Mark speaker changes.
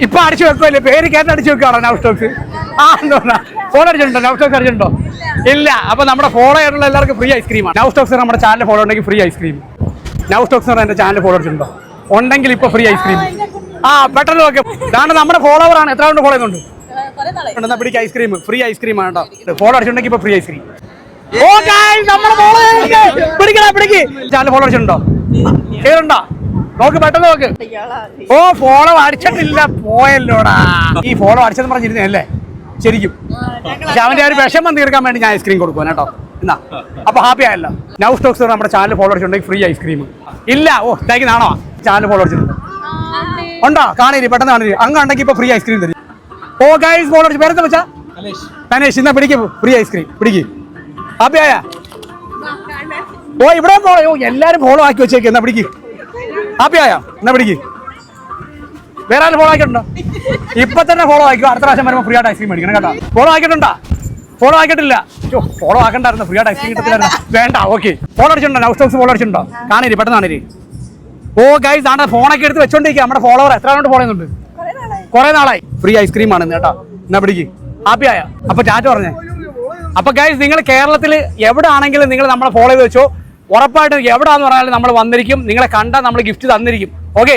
Speaker 1: ഇപ്പൊ അടിച്ചു വെക്കുമല്ലേ, പേര് കേട്ട് അടിച്ചു വെക്കുകയാണോ നൗ സ്റ്റോക്സ്? എന്താ ഫോളോ അടിച്ചിട്ടുണ്ടോ? നൗ സ്റ്റോക്സ് അടിച്ചിട്ടുണ്ടോ? ഇല്ല. അപ്പൊ നമ്മുടെ ഫോളോ ആയിട്ടുള്ള എല്ലാവർക്കും ഫ്രീ ഐസ്ക്രീമാണ്. നൗ സ്റ്റോക്സ് നമ്മുടെ ചാനൽ ഫോളോ ഉണ്ടെങ്കിൽ ഫ്രീ ഐസ്ക്രീം. നൗ സ്റ്റോക്സ് എന്റെ ചാനൽ ഫോളോ അടിച്ചിട്ടുണ്ടോ? ഉണ്ടെങ്കിൽ ഇപ്പൊ ഫ്രീ ഐസ്ക്രീം. പെട്ടെന്ന് നോക്കാം. ഇതാണ് നമ്മുടെ ഫോളോവർ ആണ്. എത്ര കൊണ്ട് ഫോളോ ചെയ്യുന്നുണ്ട്? പിടിക്ക് ഐസ്ക്രീം, ഫ്രീ ഐസ്ക്രീം ആണ് കേട്ടോ. ഫോളോ അടിച്ചിട്ടുണ്ടെങ്കിൽ ഇപ്പൊ ഫ്രീ ഐസ്ക്രീം. ഓ ഗൈസ്, നമ്മുടെ ഫോളോ പിടിക്ക്. ചാനൽ ഫോളോ അടിച്ചിട്ടുണ്ടോ? കേറുണ്ടോ? നോക്ക്, പെട്ടെന്ന് നോക്ക്. ഓ, ഫോളോ അടിച്ചിട്ടില്ല, പോയല്ലോടാ. ഈ ഫോളോ അടിച്ചെന്ന് പറഞ്ഞിരുന്നല്ലേ ശരിക്കും. പക്ഷെ അവന്റെ ഒരു വിഷമം തീർക്കാൻ വേണ്ടി ഞാൻ ഐസ്ക്രീം കൊടുക്കും കേട്ടോ. എന്നാ അപ്പൊ ഹാപ്പി ആയല്ലോ. നൗ സ്റ്റോക്സ് നമ്മുടെ ചാനൽ ഫോളോ അടിച്ചിട്ടുണ്ടെങ്കിൽ ഫ്രീ ഐസ്ക്രീം. ഇല്ല. ഓ, ഇതാക്കി നാണോ? ചാനൽ ഫോളോ അടിച്ചിട്ടുണ്ട് ഉണ്ടോ? കാണേരി, പെട്ടെന്ന് കാണേരി. അങ്ങ് ഉണ്ടെങ്കിൽ ഇപ്പൊ ഫ്രീ ഐസ്ക്രീം തരും. ഓ ഗൈസ്, ഫോളോ അടിച്ച് പേരെന്താ വെച്ചാ? തനേഷ്. എന്നാ പിടിക്ക്, ഫ്രീ ഐസ്ക്രീം പിടിക്ക്. ഹാപ്പി ആയ? ഓ, ഇവിടെ ഫോളോ. എല്ലാരും ഫോളോ ആക്കി വെച്ചേക്ക്. എന്നാ പിടിക്ക്. ഹാപ്പി ആയ? എന്നാ പിടിക്ക്. വേറെ ആരും ഫോളോ ആക്കിയിട്ടുണ്ടോ? ഇപ്പൊ തന്നെ ഫോളോ ആക്കിയോ. അടുത്ത പ്രാവശ്യം വരുമ്പോൾ ഫ്രീ ആയിട്ട് ഐസ്ക്രീം മേടിക്കണം കേട്ടോ. ഫോളോ ആക്കിയിട്ടുണ്ടോ? ഫോളോ ആക്കിയിട്ടില്ല. ഫോളോ ആക്കണ്ടായിരുന്നു, ഫ്രീ ആയിട്ട് ഐസ്ക്രീം കിട്ടത്തില്ലായിരുന്നു. വേണ്ട. ഓക്കെ, ഫോളോ അടിച്ചിട്ടുണ്ടോ? നൗ സ്റ്റോക്സ് ഫോളോ അടിച്ചിട്ടുണ്ടോ? കാണേരി, പെട്ടെന്ന് കാണേരി. ഓ ഗൈസ്, ആണ് ഫോണൊക്കെ എടുത്ത് വെച്ചോണ്ടിരിക്കുക. നമ്മുടെ ഫോളോവർ എത്ര കൊണ്ട് ഫോളോ ചെയ്യുന്നുണ്ട്? കുറെ നാളായി. ഫ്രീ ഐസ്ക്രീം ആണ് കേട്ടോ. എന്നാ പിടിക്ക്. ഹാപ്പി ആയ? അപ്പൊ ടാറ്റ പറഞ്ഞേ. അപ്പൊ ഗൈസ്, നിങ്ങൾ കേരളത്തിൽ എവിടെ ആണെങ്കിലും നിങ്ങൾ നമ്മളെ ഫോളോ ചെയ്ത് വെച്ചോ. ഉറപ്പായിട്ടും എവിടാന്ന് പറഞ്ഞാലും നമ്മൾ വന്നിരിക്കും. നിങ്ങളെ കണ്ടാൽ നമ്മൾ ഗിഫ്റ്റ് തന്നിരിക്കും. ഓക്കെ.